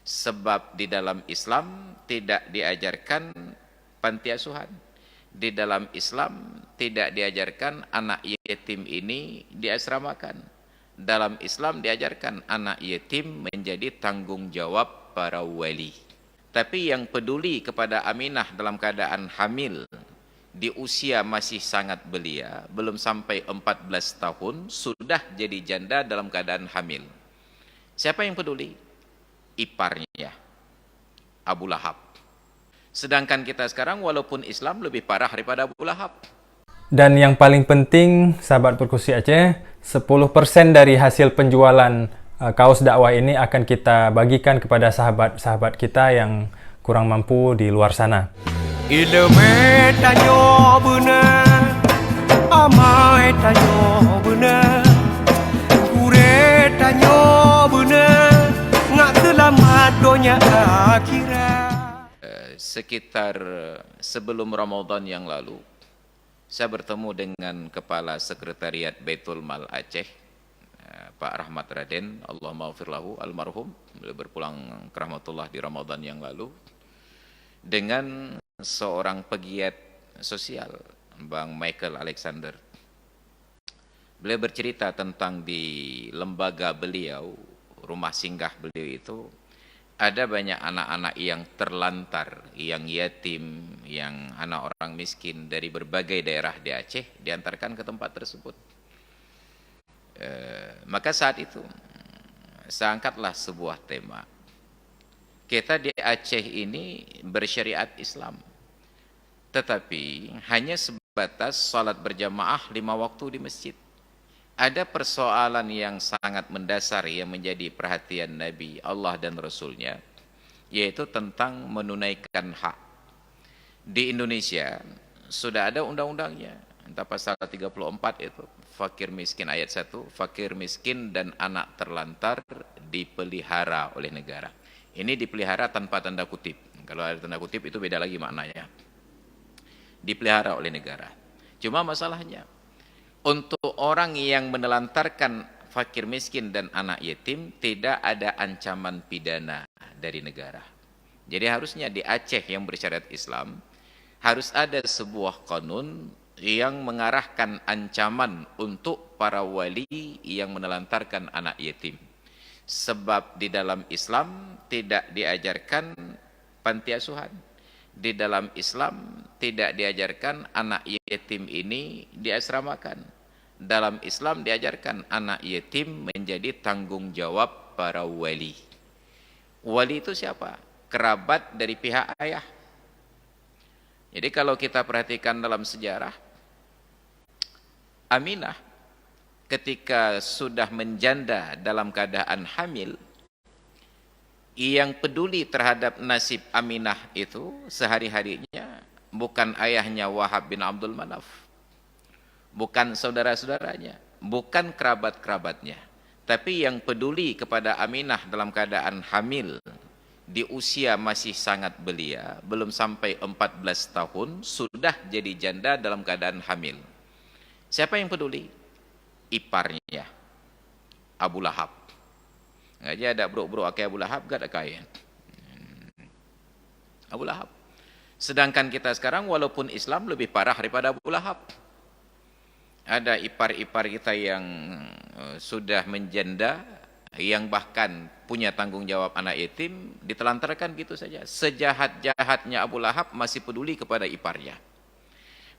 Sebab di dalam Islam tidak diajarkan panti asuhan. Di dalam Islam tidak diajarkan anak yatim ini diasramakan. Dalam Islam diajarkan anak yatim menjadi tanggung jawab para wali. Tapi yang peduli kepada Aminah dalam keadaan hamil, di usia masih sangat belia, belum sampai 14 tahun, sudah jadi janda dalam keadaan hamil. Siapa yang peduli? Iparnya, Abu Lahab. Sedangkan kita sekarang walaupun Islam lebih parah daripada Abu Lahab. Dan yang paling penting, sahabat Perkusi Aceh, 10% dari hasil penjualan kaos dakwah ini akan kita bagikan kepada sahabat-sahabat kita yang kurang mampu di luar sana. Ilmu tanyo benar, amai tanyo benar, kure tanyo benar, ngak selamat dunia akhirat. Sekitar sebelum Ramadan yang lalu, saya bertemu dengan Kepala Sekretariat Baitul Mal Aceh, Pak Rahmat Raden, Allahumma ghafir lahu, almarhum, beliau berpulang ke rahmatullah di Ramadan yang lalu, dengan seorang pegiat sosial, Bang Michael Alexander. Beliau bercerita tentang di lembaga beliau, rumah singgah beliau itu, ada banyak anak-anak yang terlantar, yang yatim, yang anak orang miskin dari berbagai daerah di Aceh, diantarkan ke tempat tersebut. Maka saat itu saya angkatlah sebuah tema. Kita di Aceh ini bersyariat Islam, tetapi hanya sebatas salat berjamaah 5 waktu di masjid. Ada persoalan yang sangat mendasar yang menjadi perhatian Nabi, Allah dan Rasulnya, yaitu tentang menunaikan hak. Di Indonesia sudah ada undang-undangnya, entah pasal 34 itu, fakir miskin ayat 1, fakir miskin dan anak terlantar dipelihara oleh negara. Ini dipelihara tanpa tanda kutip. Kalau ada tanda kutip itu beda lagi maknanya. Dipelihara oleh negara. Cuma masalahnya, untuk orang yang menelantarkan fakir miskin dan anak yatim, tidak ada ancaman pidana dari negara. Jadi harusnya di Aceh yang bersyariat Islam, harus ada sebuah kanun yang mengarahkan ancaman untuk para wali yang menelantarkan anak yatim. Sebab di dalam Islam tidak diajarkan panti asuhan. Di dalam Islam tidak diajarkan anak yatim ini diasramakan. Dalam Islam diajarkan anak yatim menjadi tanggung jawab para wali. Wali itu siapa? Kerabat dari pihak ayah. Jadi kalau kita perhatikan dalam sejarah, Aminah ketika sudah menjanda dalam keadaan hamil, yang peduli terhadap nasib Aminah itu sehari-harinya bukan ayahnya Wahab bin Abdul Manaf, bukan saudara-saudaranya, bukan kerabat-kerabatnya, tapi yang peduli kepada Aminah dalam keadaan hamil, di usia masih sangat belia, belum sampai 14 tahun, sudah jadi janda dalam keadaan hamil. Siapa yang peduli? Iparnya, Abu Lahab. Ngaji ada bro-bro akai Abu Lahab gak ada kaya. Abu Lahab. Sedangkan kita sekarang walaupun Islam lebih parah daripada Abu Lahab. Ada ipar-ipar kita yang sudah menjanda, yang bahkan punya tanggung jawab anak yatim, ditelantarkan gitu saja. Sejahat-jahatnya Abu Lahab masih peduli kepada iparnya.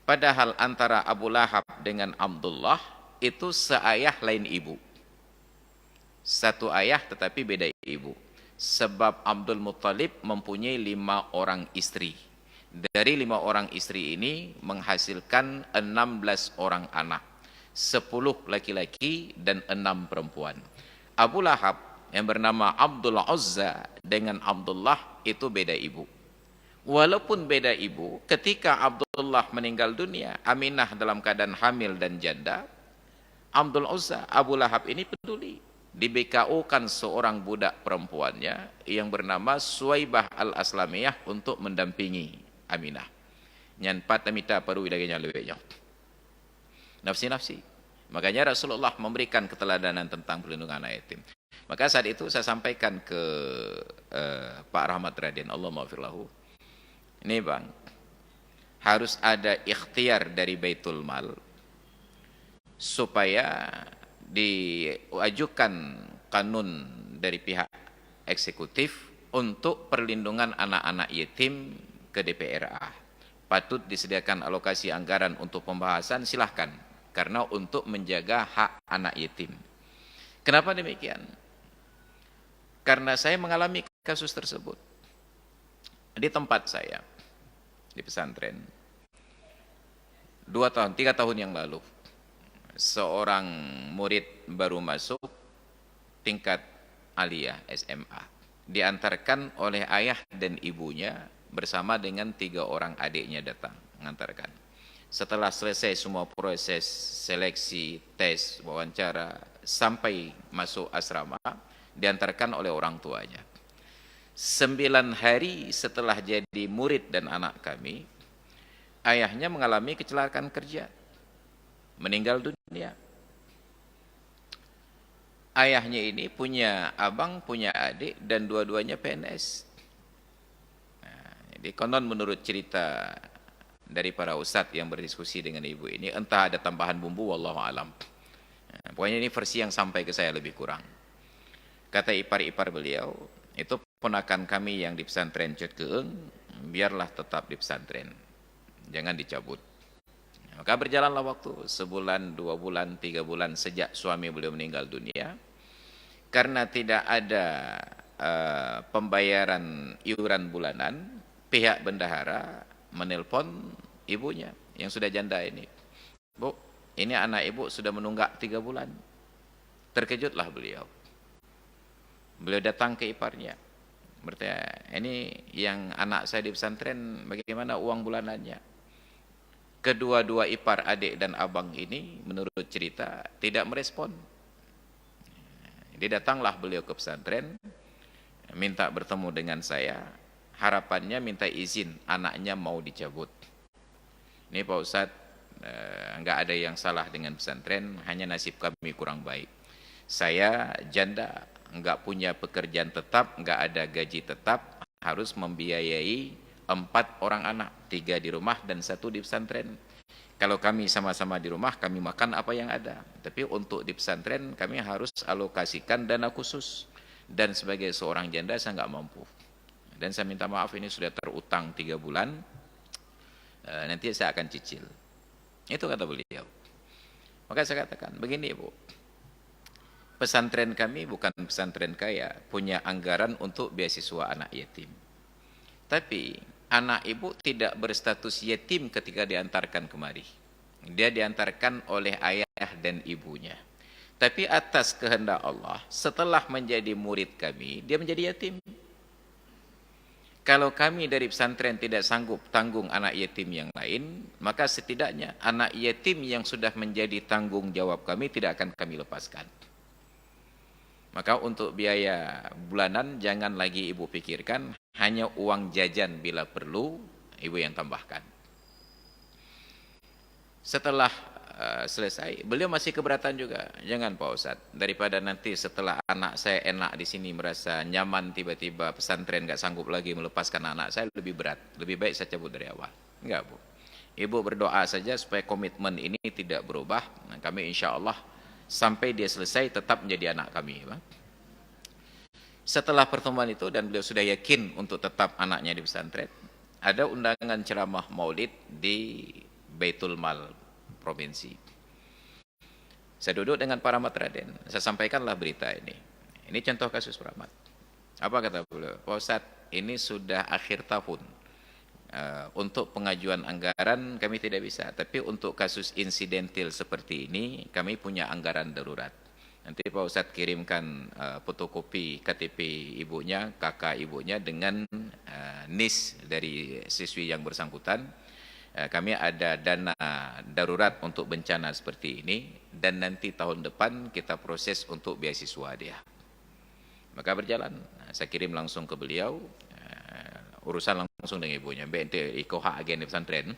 Padahal antara Abu Lahab dengan Abdullah itu seayah lain ibu. Satu ayah tetapi beda ibu. Sebab Abdul Muttalib mempunyai 5 orang istri. Dari 5 orang istri ini menghasilkan 16 orang anak. 10 laki-laki dan 6 perempuan. Abu Lahab yang bernama Abdul Uzza dengan Abdullah itu beda ibu. Walaupun beda ibu, ketika Abdullah meninggal dunia, Aminah dalam keadaan hamil dan janda, Abdul Uzza, Abu Lahab ini peduli. Di BKU kan seorang budak perempuannya yang bernama Suwaibah Al-Aslamiyah untuk mendampingi Aminah. Nyan patamita paru widaganya lebihnya. Nafsi-nafsi. Makanya Rasulullah memberikan keteladanan tentang perlindungan anak yatim. Maka saat itu saya sampaikan ke Pak Rahmat Raden, Allah maafirlahu, ini Bang, harus ada ikhtiar dari Baitul Mal supaya diajukan kanun dari pihak eksekutif untuk perlindungan anak-anak yatim ke DPRA. Patut disediakan alokasi anggaran untuk pembahasan, silahkan, karena untuk menjaga hak anak yatim. Kenapa demikian? Karena saya mengalami kasus tersebut di tempat saya, di pesantren. 3 tahun yang lalu, seorang murid baru masuk tingkat aliyah SMA, diantarkan oleh ayah dan ibunya bersama dengan 3 orang adiknya datang mengantarkan. Setelah selesai semua proses seleksi, tes, wawancara, sampai masuk asrama, diantarkan oleh orang tuanya. 9 hari setelah jadi murid dan anak kami, ayahnya mengalami kecelakaan kerja, meninggal dunia. Ayahnya ini punya abang, punya adik, dan dua-duanya PNS. Nah, jadi konon menurut cerita dari para ustadz yang berdiskusi dengan ibu ini, entah ada tambahan bumbu, wallahu alam. Nah, pokoknya ini versi yang sampai ke saya lebih kurang. Kata ipar-ipar beliau, itu ponakan kami yang di pesantren Cetkeeng, biarlah tetap di pesantren, jangan dicabut. Maka berjalanlah waktu, 1 bulan, 2 bulan, 3 bulan sejak suami beliau meninggal dunia. Karena tidak ada pembayaran iuran bulanan, pihak bendahara menelpon ibunya yang sudah janda ini. Bu, ini anak ibu sudah menunggak 3 bulan. Terkejutlah beliau. Beliau datang ke iparnya, bertanya, ini yang anak saya di pesantren, bagaimana uang bulanannya? Kedua-dua ipar, adik dan abang ini menurut cerita tidak merespon. Jadi datanglah beliau ke pesantren, minta bertemu dengan saya, harapannya minta izin anaknya mau dicabut. Ini Pak Ustadz, enggak ada yang salah dengan pesantren, hanya nasib kami kurang baik. Saya janda, enggak punya pekerjaan tetap, enggak ada gaji tetap, harus membiayai 4 orang anak, 3 di rumah dan 1 di pesantren. Kalau kami sama-sama di rumah, kami makan apa yang ada. Tapi untuk di pesantren, kami harus alokasikan dana khusus. Dan sebagai seorang janda, saya nggak mampu. Dan saya minta maaf, ini sudah terutang 3 bulan, nanti saya akan cicil. Itu kata beliau. Maka saya katakan, begini Ibu, pesantren kami bukan pesantren kaya, punya anggaran untuk beasiswa anak yatim. Tapi anak ibu tidak berstatus yatim ketika diantarkan kemari. Dia diantarkan oleh ayah dan ibunya. Tapi atas kehendak Allah, setelah menjadi murid kami, dia menjadi yatim. Kalau kami dari pesantren tidak sanggup tanggung anak yatim yang lain, maka setidaknya anak yatim yang sudah menjadi tanggung jawab kami tidak akan kami lepaskan. Maka untuk biaya bulanan jangan lagi ibu pikirkan, hanya uang jajan bila perlu, ibu yang tambahkan. Setelah selesai, beliau masih keberatan juga. Jangan Pak Ustadz, daripada nanti setelah anak saya enak di sini merasa nyaman, tiba-tiba pesantren nggak sanggup lagi melepaskan anak saya, lebih berat. Lebih baik saya cabut dari awal. Enggak Bu. Ibu berdoa saja supaya komitmen ini tidak berubah. Nah, kami insya Allah sampai dia selesai tetap menjadi anak kami. Bang. Setelah pertemuan itu dan beliau sudah yakin untuk tetap anaknya di pesantren, ada undangan ceramah maulid di Baitul Mal Provinsi. Saya duduk dengan para Rahmat Raden, saya sampaikanlah berita ini. Ini contoh kasus Rahmat. Apa kata beliau? Pak Ustadz, ini sudah akhir tahun. Untuk pengajuan anggaran kami tidak bisa, tapi untuk kasus insidentil seperti ini kami punya anggaran darurat. Nanti Pak Ustadz kirimkan fotokopi KTP ibunya, kakak ibunya dengan NIS dari siswi yang bersangkutan. Kami ada dana darurat untuk bencana seperti ini dan nanti tahun depan kita proses untuk beasiswa dia. Maka berjalan, saya kirim langsung ke beliau, urusan langsung dengan ibunya, BNT Ikoha agen di pesantren.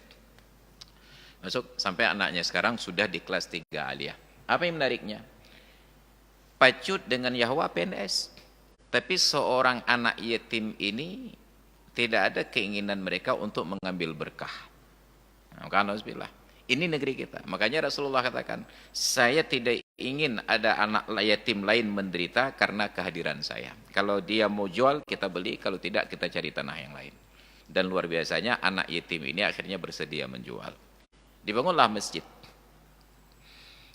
Masuk sampai anaknya sekarang sudah di kelas 3 aliyah. Apa yang menariknya? Pacut dengan Yahwa PNS. Tapi seorang anak yatim ini tidak ada keinginan mereka untuk mengambil berkah. Alhamdulillah. Ini negeri kita. Makanya Rasulullah katakan, saya tidak ingin ada anak yatim lain menderita karena kehadiran saya. Kalau dia mau jual, kita beli. Kalau tidak, kita cari tanah yang lain. Dan luar biasanya, anak yatim ini akhirnya bersedia menjual. Dibangunlah masjid.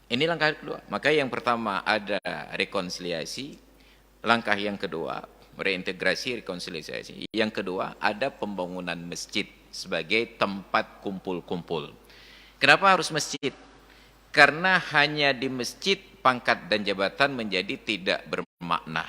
Ini langkah kedua. Maka yang pertama ada rekonsiliasi. Langkah yang kedua, reintegrasi, rekonsiliasi. Yang kedua, ada pembangunan masjid sebagai tempat kumpul-kumpul. Kenapa harus masjid? Karena hanya di masjid pangkat dan jabatan menjadi tidak bermakna.